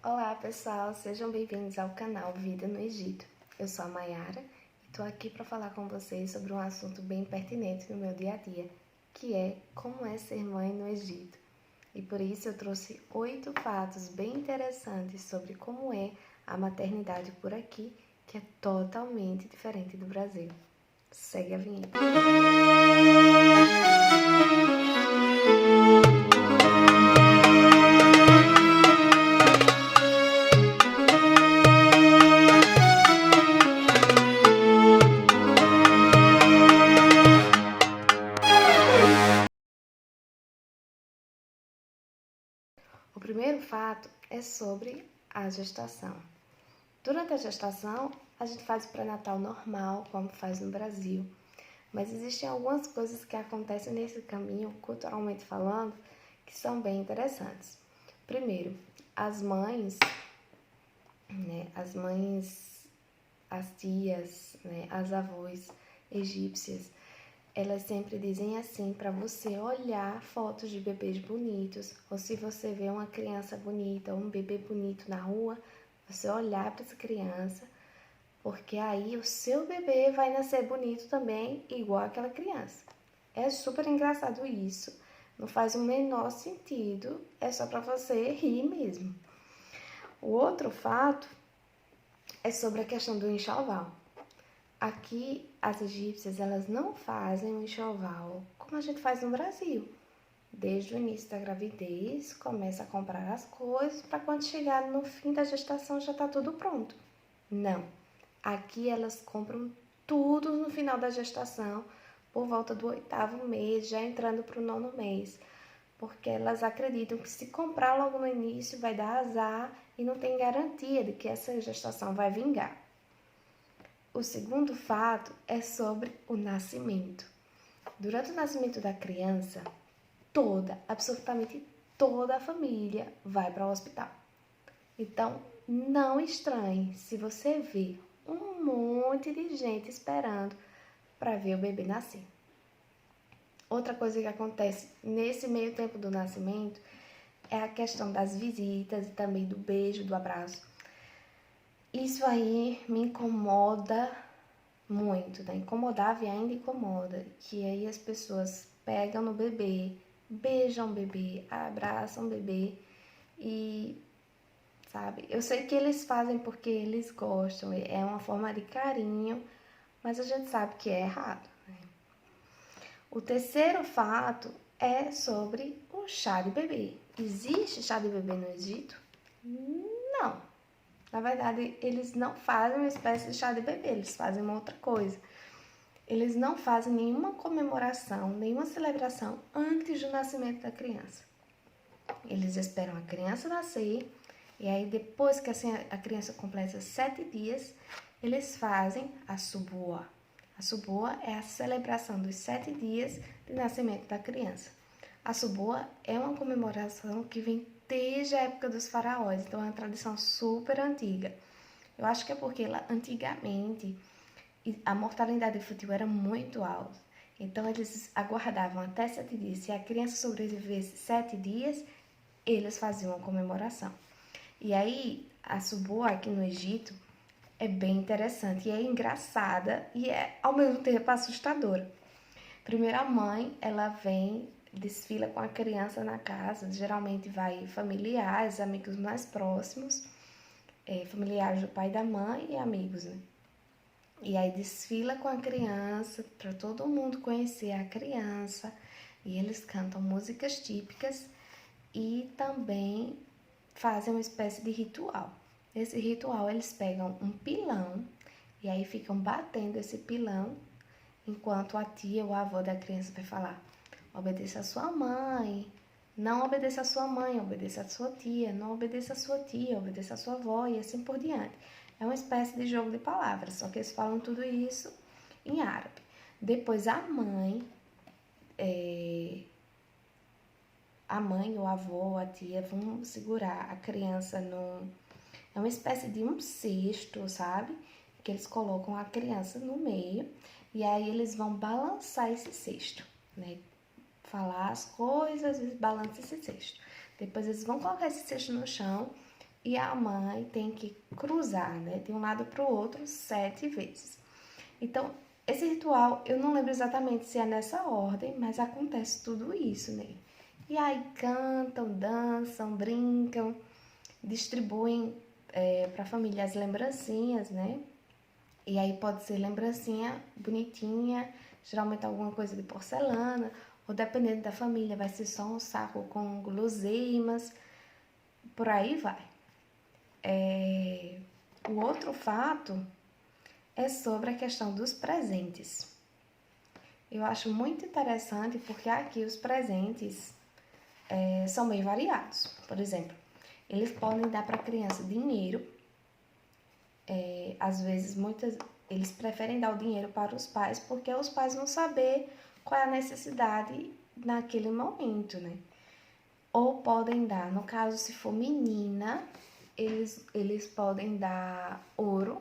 Olá pessoal, sejam bem-vindos ao canal Vida no Egito. Eu sou a Mayara e estou aqui para falar com vocês sobre um assunto bem pertinente no meu dia a dia, que é como é ser mãe no Egito. E por isso eu trouxe 8 fatos bem interessantes sobre como é a maternidade por aqui, que é totalmente diferente do Brasil. Segue a vinheta. O primeiro fato é sobre a gestação. Durante a gestação, a gente faz o pré-natal normal, como faz no Brasil, mas existem algumas coisas que acontecem nesse caminho, culturalmente falando, que são bem interessantes. Primeiro, as mães, as tias, as avós egípcias, elas sempre dizem assim para você olhar fotos de bebês bonitos, ou se você vê uma criança bonita, um bebê bonito na rua, você olhar para essa criança, porque aí o seu bebê vai nascer bonito também, igual aquela criança. É super engraçado isso, não faz o menor sentido, é só para você rir mesmo. O outro fato é sobre a questão do enxoval. Aqui, as egípcias, elas não fazem um enxoval como a gente faz no Brasil. Desde o início da gravidez, começa a comprar as coisas para quando chegar no fim da gestação já está tudo pronto. Não. Aqui elas compram tudo no final da gestação, por volta do 8º mês, já entrando para o 9º mês. Porque elas acreditam que se comprar logo no início vai dar azar e não tem garantia de que essa gestação vai vingar. O segundo fato é sobre o nascimento. Durante o nascimento da criança, absolutamente toda a família vai para o hospital. Então, não estranhe se você vê um monte de gente esperando para ver o bebê nascer. Outra coisa que acontece nesse meio tempo do nascimento é a questão das visitas e também do beijo, do abraço. Isso aí me incomoda muito, né? Incomodava e ainda incomoda, que aí as pessoas pegam no bebê, beijam o bebê, abraçam o bebê e, sabe, eu sei que eles fazem porque eles gostam, é uma forma de carinho, mas a gente sabe que é errado, né? O terceiro fato é sobre o chá de bebê. Existe chá de bebê no Egito? Não. Na verdade, eles não fazem uma espécie de chá de bebê, eles fazem uma outra coisa. Eles não fazem nenhuma comemoração, nenhuma celebração antes do nascimento da criança. Eles esperam a criança nascer e aí depois que a criança completa 7 dias, eles fazem a suboa. A suboa é a celebração dos 7 dias de nascimento da criança. A suboa é uma comemoração que vem desde a época dos faraós, então é uma tradição super antiga. Eu acho que é porque antigamente a mortalidade infantil era muito alta. Então eles aguardavam até 7 dias. Se a criança sobrevivesse 7 dias, eles faziam uma comemoração. E aí, a suboa aqui no Egito é bem interessante e é engraçada e é ao mesmo tempo assustadora. Primeiro a mãe, ela vem, desfila com a criança na casa, geralmente vai familiares, amigos mais próximos, familiares do pai e da mãe e amigos, né? E aí desfila com a criança, para todo mundo conhecer a criança, e eles cantam músicas típicas e também fazem uma espécie de ritual. Esse ritual eles pegam um pilão e aí ficam batendo esse pilão enquanto a tia ou a avó da criança vai falar: obedeça a sua mãe, não obedeça a sua mãe, obedeça a sua tia, não obedeça a sua tia, obedeça a sua avó e assim por diante. É uma espécie de jogo de palavras, só que eles falam tudo isso em árabe. Depois a mãe o avô, a tia vão segurar a criança é uma espécie de um cesto, sabe? Que eles colocam a criança no meio e aí eles vão balançar esse cesto, né? Falar as coisas e balança esse cesto. Depois eles vão colocar esse cesto no chão e a mãe tem que cruzar, né, de um lado para o outro 7 vezes. Então, esse ritual, eu não lembro exatamente se é nessa ordem, mas acontece tudo isso, né? E aí cantam, dançam, brincam, distribuem para a família as lembrancinhas, né? E aí pode ser lembrancinha bonitinha, geralmente alguma coisa de porcelana, ou dependendo da família, vai ser só um saco com guloseimas, por aí vai. O outro fato é sobre a questão dos presentes. Eu acho muito interessante porque aqui os presentes são bem variados. Por exemplo, eles podem dar para a criança dinheiro. Às vezes, eles preferem dar o dinheiro para os pais porque os pais vão saber qual é a necessidade naquele momento, né? Ou podem dar, no caso, se for menina, eles podem dar ouro.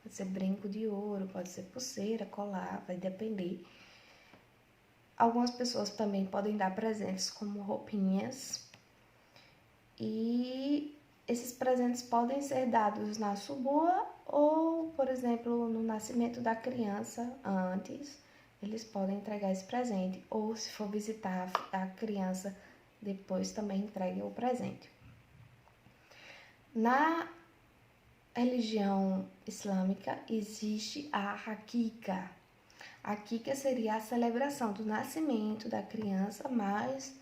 Pode ser brinco de ouro, pode ser pulseira, colar, vai depender. Algumas pessoas também podem dar presentes como roupinhas. E esses presentes podem ser dados na subua ou, por exemplo, no nascimento da criança antes, eles podem entregar esse presente. Ou se for visitar a criança, depois também entreguem o presente. Na religião islâmica existe a Hakika. A Hakika seria a celebração do nascimento da criança, mas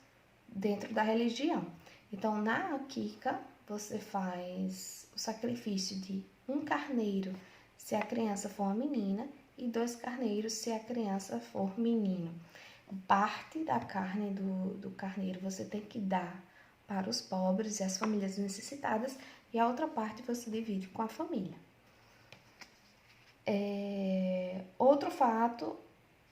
dentro da religião. Então, na Hakika, você faz o sacrifício de um carneiro se a criança for uma menina e 2 carneiros se a criança for menino. Parte da carne do carneiro você tem que dar para os pobres e as famílias necessitadas e a outra parte você divide com a família. Outro fato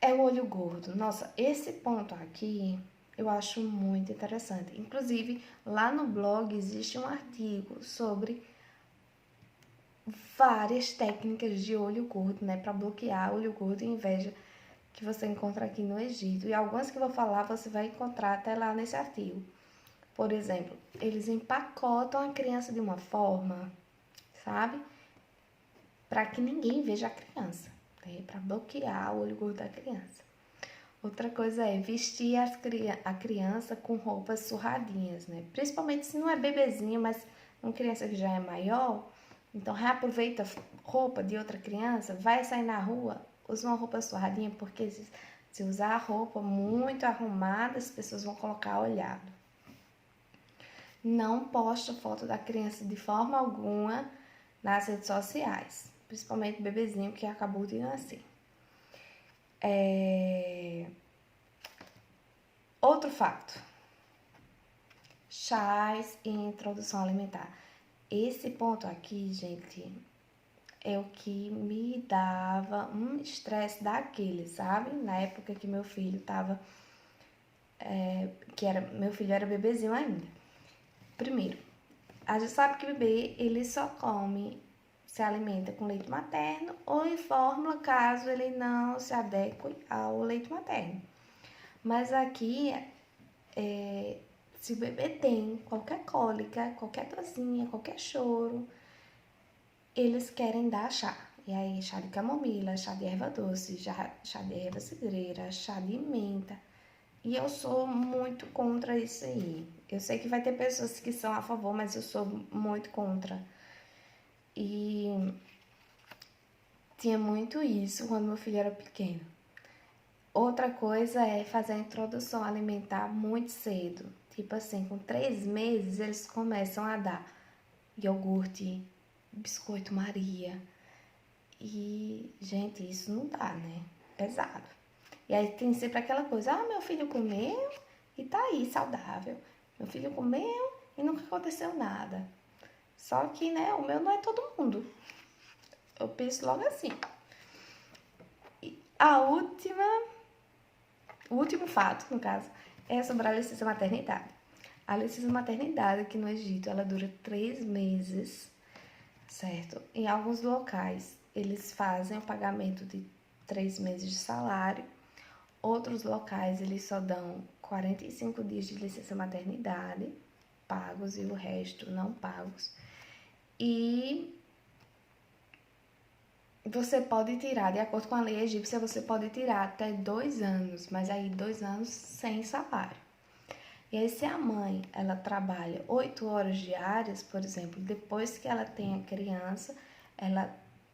é o olho gordo. Nossa, esse ponto aqui eu acho muito interessante. Inclusive, lá no blog existe um artigo sobre várias técnicas de olho gordo, né? Para bloquear olho gordo e inveja que você encontra aqui no Egito. E algumas que eu vou falar você vai encontrar até lá nesse artigo. Por exemplo, eles empacotam a criança de uma forma, sabe? Para que ninguém veja a criança, né? Para bloquear o olho gordo da criança. Outra coisa é vestir a criança com roupas surradinhas, né? Principalmente se não é bebezinho, mas uma criança que já é maior, então reaproveita roupa de outra criança, vai sair na rua, usa uma roupa surradinha, porque se usar a roupa muito arrumada, as pessoas vão colocar olhado. Não posta foto da criança de forma alguma nas redes sociais, principalmente o bebezinho que acabou de nascer. Outro fato: chás e introdução alimentar. Esse ponto aqui, gente, é o que me dava um estresse daquele, sabe? Na época que meu filho tava, meu filho era bebezinho ainda. Primeiro, a gente sabe que o bebê, ele só se alimenta com leite materno ou em fórmula, caso ele não se adeque ao leite materno. Mas aqui, se o bebê tem qualquer cólica, qualquer tocinha, qualquer choro, eles querem dar chá. E aí, chá de camomila, chá de erva doce, chá de erva cidreira, chá de menta. E eu sou muito contra isso aí. Eu sei que vai ter pessoas que são a favor, mas eu sou muito contra. E tinha muito isso quando meu filho era pequeno. Outra coisa é fazer a introdução alimentar muito cedo. Tipo assim, com 3 meses eles começam a dar iogurte, biscoito Maria. E, gente, isso não dá, né? Pesado. E aí tem sempre aquela coisa, meu filho comeu e tá aí, saudável. Meu filho comeu e nunca aconteceu nada. Só que, né, o meu não é todo mundo. Eu penso logo assim. E o último fato, no caso, é sobre a licença maternidade. A licença maternidade aqui no Egito, ela dura 3 meses, certo? Em alguns locais, eles fazem o pagamento de 3 meses de salário. Outros locais, eles só dão 45 dias de licença maternidade. pagos e o resto não pagos. E você pode tirar, de acordo com a lei egípcia, você pode tirar até 2 anos, mas aí 2 anos sem salário. E aí, se a mãe, ela trabalha 8 horas diárias, por exemplo, depois que ela tem a criança, ela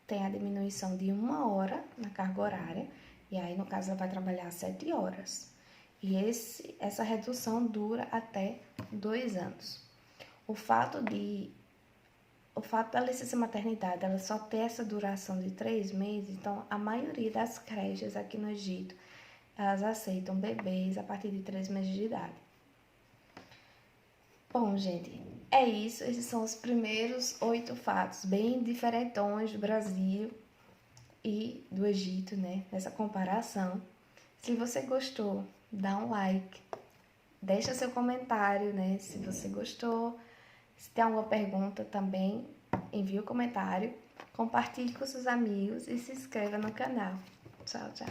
tem a diminuição de 1 hora na carga horária, e aí, no caso, ela vai trabalhar 7 horas. E essa redução dura até 2 anos. O fato da licença maternidade, ela só ter essa duração de 3 meses, então a maioria das creches aqui no Egito, elas aceitam bebês a partir de 3 meses de idade. Bom, gente, é isso. Esses são os primeiros 8 fatos bem diferentões do Brasil e do Egito, né? Nessa comparação. Se você gostou, dá um like, deixa seu comentário, né? Se você gostou, se tem alguma pergunta também, envie o comentário, compartilhe com seus amigos e se inscreva no canal. Tchau, tchau.